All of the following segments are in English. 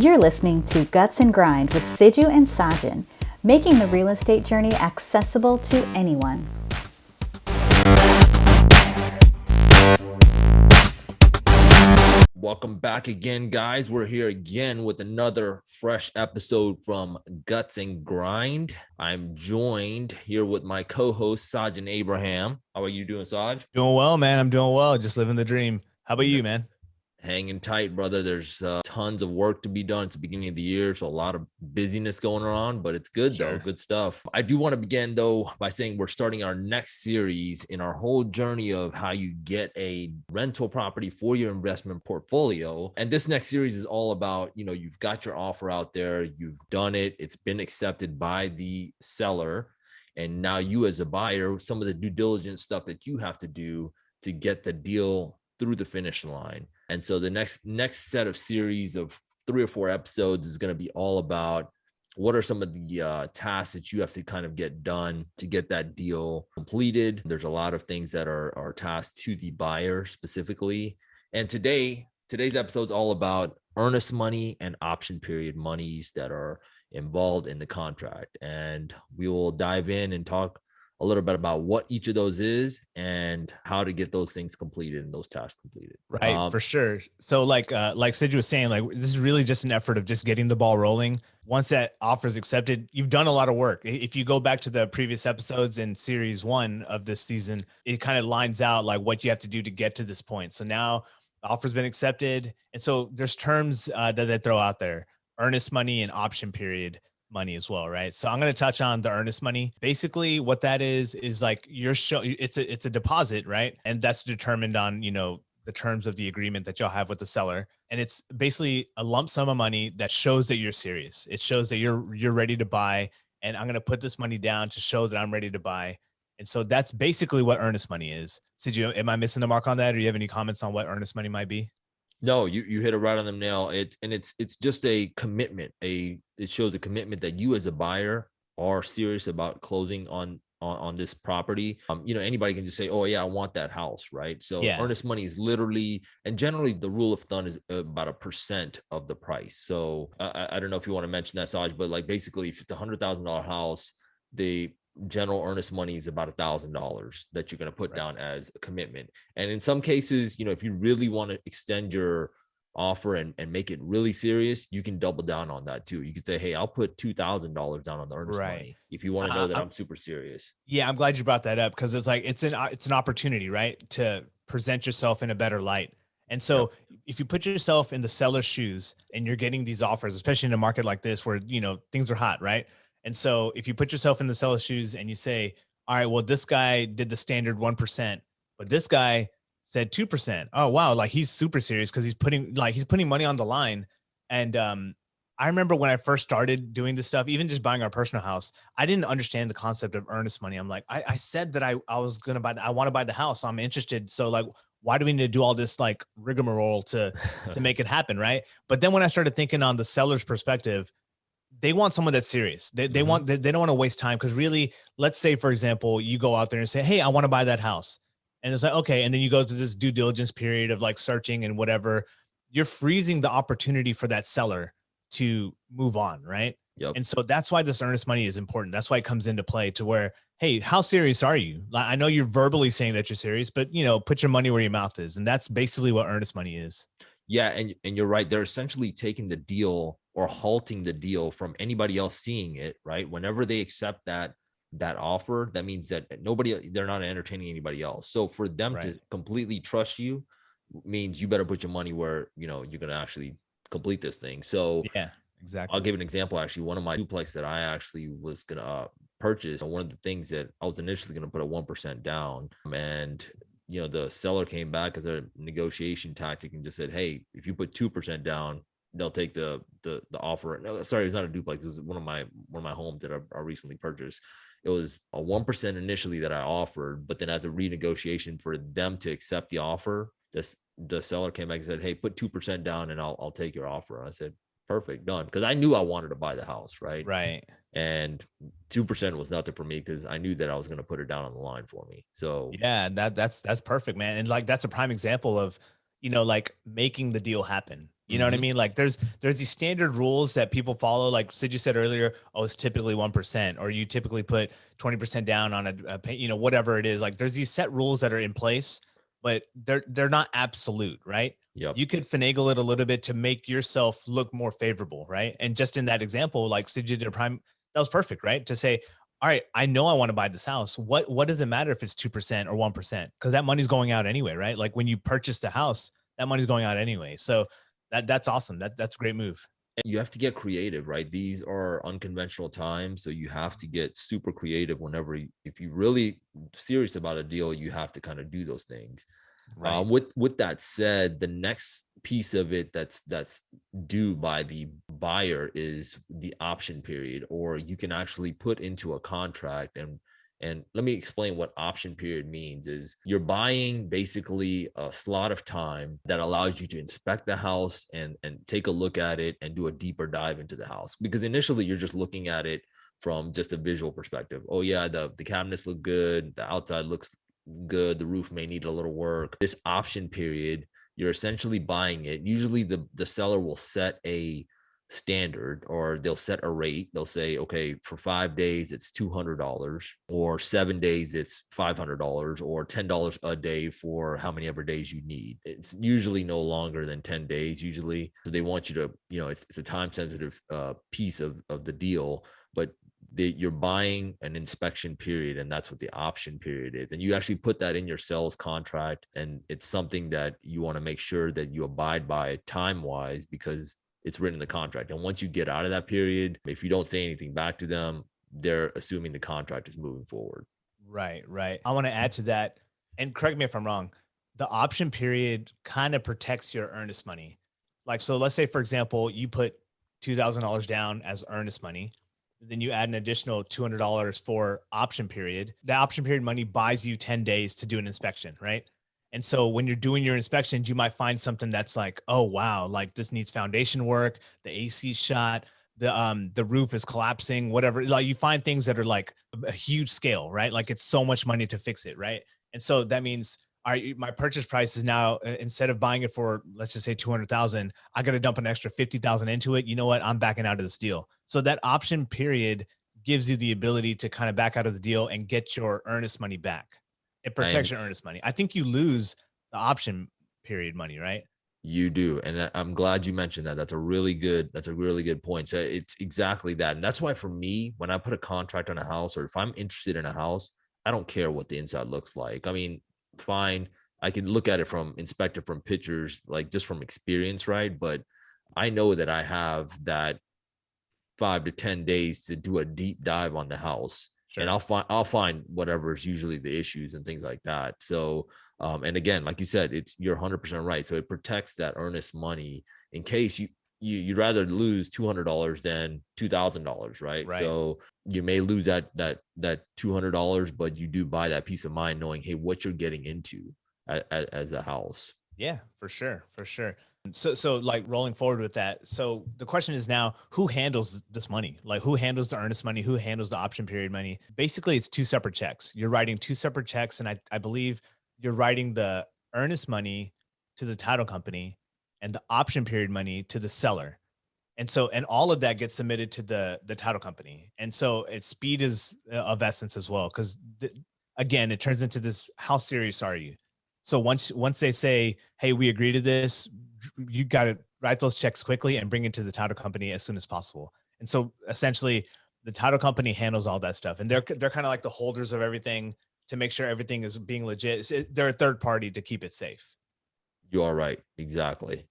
You're listening to Guts and Grind with Siju and Sajan, making the real estate journey accessible to anyone. Welcome back again, guys. We're here again with another fresh episode from Guts and Grind. I'm joined here with my co-host, Sajan Abraham. How are you doing, Saj? Doing well, man. I'm doing well. Just living the dream. How about you, man? Hanging tight, brother. There's tons of work to be done. It's the beginning of the year, so a lot of busyness going on, but it's good though. Good stuff. I do want to begin though by saying we're starting our next series in our whole journey of how you get a rental property for your investment portfolio. And this next series is all about, you've got your offer out there, you've done it, it's been accepted by the seller. And now you as a buyer, some of the due diligence stuff that you have to do to get the deal through the finish line. And so the next set of series of 3 or 4 episodes is going to be all about what are some of the tasks that you have to kind of get done to get that deal completed. There's a lot of things that are tasked to the buyer specifically. And today's episode is all about earnest money and option period monies that are involved in the contract. And we will dive in and talk a little bit about what each of those is and how to get those things completed and those tasks completed. Right, for sure. So like Siju was saying, like this is really just an effort of just getting the ball rolling. Once that offer is accepted, you've done a lot of work. If you go back to the previous episodes in series 1 of this season, it kind of lines out like what you have to do to get to this point. So now the offer's been accepted. And so there's terms that they throw out there: earnest money and option period money as well, right? So I'm going to touch on the earnest money. Basically what that is like it's a deposit, right? And that's determined on, the terms of the agreement that y'all have with the seller. And it's basically a lump sum of money that shows that you're serious. It shows that you're ready to buy, and I'm going to put this money down to show that I'm ready to buy. And so that's basically what earnest money is. Am I missing the mark on that? Or do you have any comments on what earnest money might be? No, you hit it right on the nail. It's just a commitment. It shows a commitment that you as a buyer are serious about closing on this property. Anybody can just say, "Oh yeah, I want that house," right? So earnest money is literally, and generally the rule of thumb is about 1% of the price. So I don't know if you want to mention that, Saj, but like basically, if it's $100,000 house, the general earnest money is about $1,000 that you're going to put down as a commitment. And in some cases, if you really want to extend your offer and make it really serious, you can double down on that too. You could say, "Hey, I'll put $2,000 down on the earnest money if you want to know that I'm super serious." Yeah, I'm glad you brought that up, because it's like it's an opportunity, right, to present yourself in a better light. And so if you put yourself in the seller's shoes and you're getting these offers, especially in a market like this where things are hot, right? And so if you put yourself in the seller's shoes and you say, all right, well, this guy did the standard 1%, but this guy said 2%. Oh, wow. Like he's super serious because he's putting money on the line. And I remember when I first started doing this stuff, even just buying our personal house, I didn't understand the concept of earnest money. I'm like, I said that I was going to I want to buy the house. I'm interested. So like, why do we need to do all this like rigmarole to make it happen? Right. But then when I started thinking on the seller's perspective, they want someone that's serious. They don't want to waste time. Cause really, let's say, for example, you go out there and say, "Hey, I want to buy that house." And it's like, okay. And then you go through this due diligence period of like searching and whatever. You're freezing the opportunity for that seller to move on. Right. Yep. And so that's why this earnest money is important. That's why it comes into play to where, hey, how serious are you? Like, I know you're verbally saying that you're serious, but put your money where your mouth is. And that's basically what earnest money is. Yeah, and you're right. They're essentially taking the deal or halting the deal from anybody else seeing it, right? Whenever they accept that offer, that means that they're not entertaining anybody else. So for them to completely trust you means you better put your money where, you're going to actually complete this thing. So yeah, exactly. I'll give an example. Actually, one of my duplex that I actually was going to purchase, one of the things that I was initially going to put a 1% down, and the seller came back as a negotiation tactic and just said, "Hey, if you put 2% down, they'll take the offer." No, sorry, it's not a duplex. It was one of my homes that I recently purchased. It was a 1% initially that I offered, but then as a renegotiation for them to accept the offer, the seller came back and said, "Hey, put 2% down and I'll take your offer." And I said, "Perfect, done." Because I knew I wanted to buy the house, right? Right. And 2% was nothing for me because I knew that I was going to put it down on the line for me. So yeah, that's perfect, man. And like that's a prime example of like making the deal happen. You know what I mean? Like there's these standard rules that people follow. Like Sid, you said earlier, oh, it's typically 1%, or you typically put 20% down on whatever it is. Like there's these set rules that are in place, but they're not absolute, right? Yep. You could finagle it a little bit to make yourself look more favorable, right? And just in that example, like Sid, you did a prime, that was perfect, right? To say, all right, I know I want to buy this house. What does it matter if it's 2% or 1%? Because that money's going out anyway, right? Like when you purchase the house, that money's going out anyway. So that's awesome. That's a great move. You have to get creative, right? These are unconventional times, so you have to get super creative whenever if you really serious about a deal, you have to kind of do those things. Right. With that said, the next piece of it that's due by the buyer is the option period, or you can actually put into a contract. And let me explain what option period means. Is you're buying basically a slot of time that allows you to inspect the house and take a look at it and do a deeper dive into the house. Because initially you're just looking at it from just a visual perspective. Oh yeah, the cabinets look good, the outside looks good, the roof may need a little work. This option period, you're essentially buying it. Usually the seller will set a standard, or they'll set a rate. They'll say, okay, for 5 days it's $200, or 7 days it's $500, or $10 a day for how many ever days you need. It's usually no longer than 10 dads usually. So they want you to, it's a time sensitive piece of the deal, but you're buying an inspection period, and that's what the option period is. And you actually put that in your sales contract, and it's something that you want to make sure that you abide by time wise, because it's written in the contract. And once you get out of that period, if you don't say anything back to them, they're assuming the contract is moving forward. Right. I want to add to that, and correct me if I'm wrong. The option period kind of protects your earnest money. Like, so let's say, for example, you put $2,000 down as earnest money. Then you add an additional $200 for option period. The option period money buys you 10 days to do an inspection, right? And so when you're doing your inspections, you might find something that's like, oh wow, like this needs foundation work, the AC shot, the roof is collapsing, whatever. Like you find things that are like a huge scale, right? Like it's so much money to fix it, right? And so that means, all right, my purchase price is now, instead of buying it for, let's just say 200,000, I got to dump an extra 50,000 into it. You know what? I'm backing out of this deal. So that option period gives you the ability to kind of back out of the deal and get your earnest money back. It protects your earnest money. I think you lose the option period money, right? You do. And I'm glad you mentioned that. That's a really good point. So it's exactly that. And that's why for me, when I put a contract on a house, or if I'm interested in a house, I don't care what the inside looks like. I mean, fine, I can look at it inspect it from pictures, like just from experience, right? But I know that I have that 5 to 10 days to do a deep dive on the house. Sure. And I'll find whatever is usually the issues and things like that. So and again, like you said, you're 100% right. So it protects that earnest money in case you'd rather lose $200 than $2,000, right? So you may lose that $200, but you do buy that peace of mind knowing, hey, what you're getting into as a house. Yeah, for sure. So like rolling forward with that. So the question is now, who handles this money? Like who handles the earnest money? Who handles the option period money? Basically, it's two separate checks. You're writing two separate checks, and I believe you're writing the earnest money to the title company and the option period money to the seller. And so, and all of that gets submitted to the title company. And so speed is of essence as well. Cause again, it turns into this, how serious are you? So once they say, hey, we agree to this, you got to write those checks quickly and bring it to the title company as soon as possible. And so essentially the title company handles all that stuff. And they're kind of like the holders of everything to make sure everything is being legit. They're a third party to keep it safe. You are right. Exactly.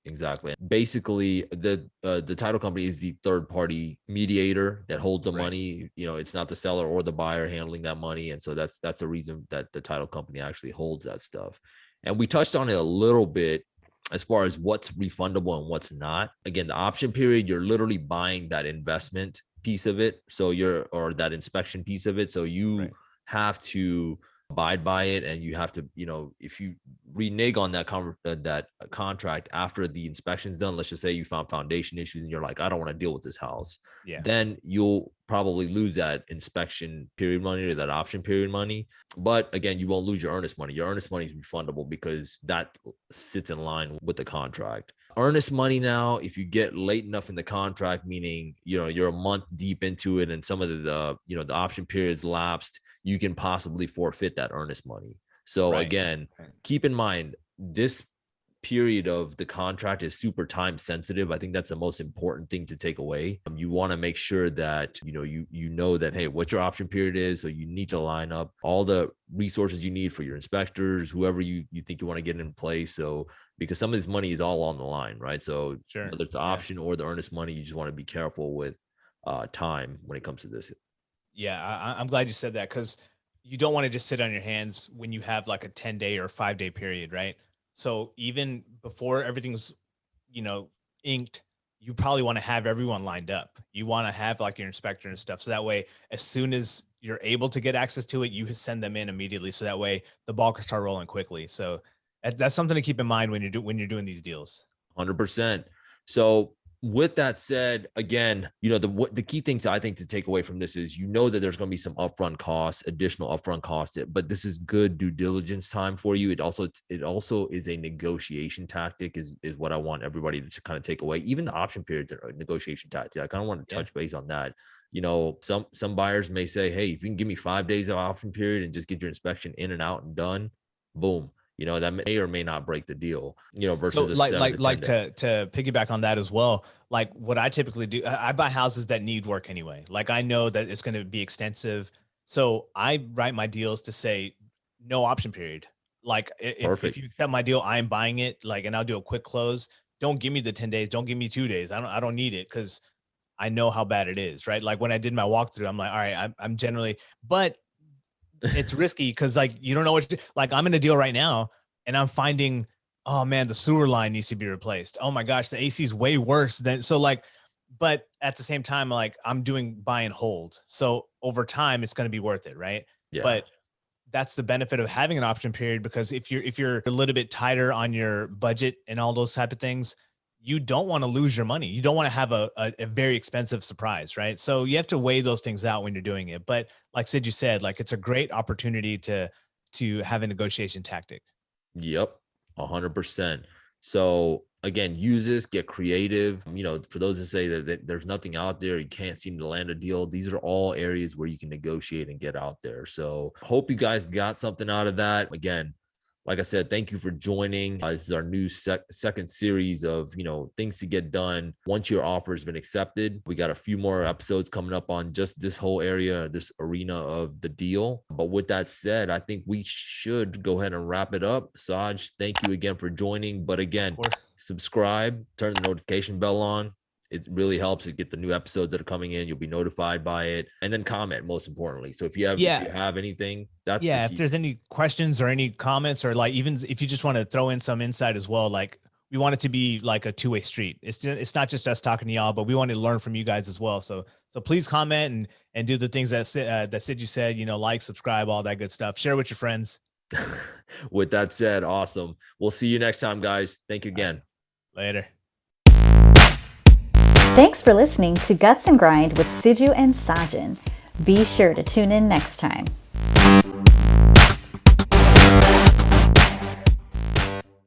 Basically, the title company is the third party mediator that holds the money. It's not the seller or the buyer handling that money. And so that's the reason that the title company actually holds that stuff. And we touched on it a little bit as far as what's refundable and what's not. Again, the option period, you're literally buying that investment piece of it. So or that inspection piece of it. So you have to abide by it, and you have to, if you renege on that contract after the inspection's done, let's just say you found foundation issues and you're like, I don't want to deal with this house, then you'll probably lose that inspection period money or that option period money. But again, you won't lose your earnest money. Your earnest money is refundable because that sits in line with the contract. Earnest money now, if you get late enough in the contract, meaning, you're a month deep into it and some of the option periods lapsed, you can possibly forfeit that earnest money. So Right. again, keep in mind, this period of the contract is super time sensitive. I think that's the most important thing to take away. You want to make sure that you know that, hey, what your option period is. So you need to line up all the resources you need for your inspectors, whoever you think you want to get in place. So because some of this money is all on the line, right? So Sure. whether it's the option or the earnest money, you just want to be careful with time when it comes to this. Yeah, I'm glad you said that, because you don't want to just sit on your hands when you have like a 10-day or 5-day period, right? So even before everything's, inked, you probably want to have everyone lined up. You want to have like your inspector and stuff. So that way, as soon as you're able to get access to it, you send them in immediately. So that way the ball can start rolling quickly. So that's something to keep in mind when you're doing these deals. 100%. So with that said, again, the key things I think to take away from this is, that there's going to be some upfront costs, additional upfront costs, but this is good due diligence time for you. It also is a negotiation tactic is what I want everybody to kind of take away. Even the option periods are a negotiation tactic. I kind of want to touch base on that. Some buyers may say, hey, if you can give me 5 days of option period and just get your inspection in and out and done, boom. That may or may not break the deal, versus So a like 7 to 10 day. to piggyback on that as well, like what I typically do, I buy houses that need work anyway. Like I know that it's going to be extensive. So I write my deals to say no option period. Like if Perfect. you accept my deal, I'm buying it, like, and I'll do a quick close. Don't give me the 10 days. Don't give me 2 days. I don't need it, because I know how bad it is, right? Like when I did my walkthrough, I'm like, all right, I'm generally, but it's risky because like you don't know like I'm in a deal right now and I'm finding, oh man, the sewer line needs to be replaced. Oh my gosh, the AC is way worse than, so like, but at the same time, like I'm doing buy and hold. So over time it's going to be worth it, right? Yeah. But that's the benefit of having an option period, because if you're a little bit tighter on your budget and all those type of things, you don't want to lose your money. You don't want to have a very expensive surprise, right? So you have to weigh those things out when you're doing it. But like Sid, you said, like it's a great opportunity to have a negotiation tactic. Yep, 100%. So again, use this, get creative. For those that say that there's nothing out there, you can't seem to land a deal, these are all areas where you can negotiate and get out there. So hope you guys got something out of that. Again, like I said, thank you for joining. This is our new second series of, things to get done once your offer has been accepted. We got a few more episodes coming up on just this whole area, this arena of the deal. But with that said, I think we should go ahead and wrap it up. Saj, thank you again for joining. But again, subscribe, turn the notification bell on. It really helps to get the new episodes that are coming in. You'll be notified by it, and then comment, most importantly. So if you have anything, that's the key. If there's any questions or any comments, or like even if you just want to throw in some insight as well, like we want it to be like a two-way street. It's not just us talking to y'all, but we want to learn from you guys as well. So please comment and do the things that Sid you said, like, subscribe, all that good stuff. Share with your friends. With that said, awesome. We'll see you next time, guys. Thank you again. Later. Thanks for listening to Guts and Grind with Siju and Sajan. Be sure to tune in next time.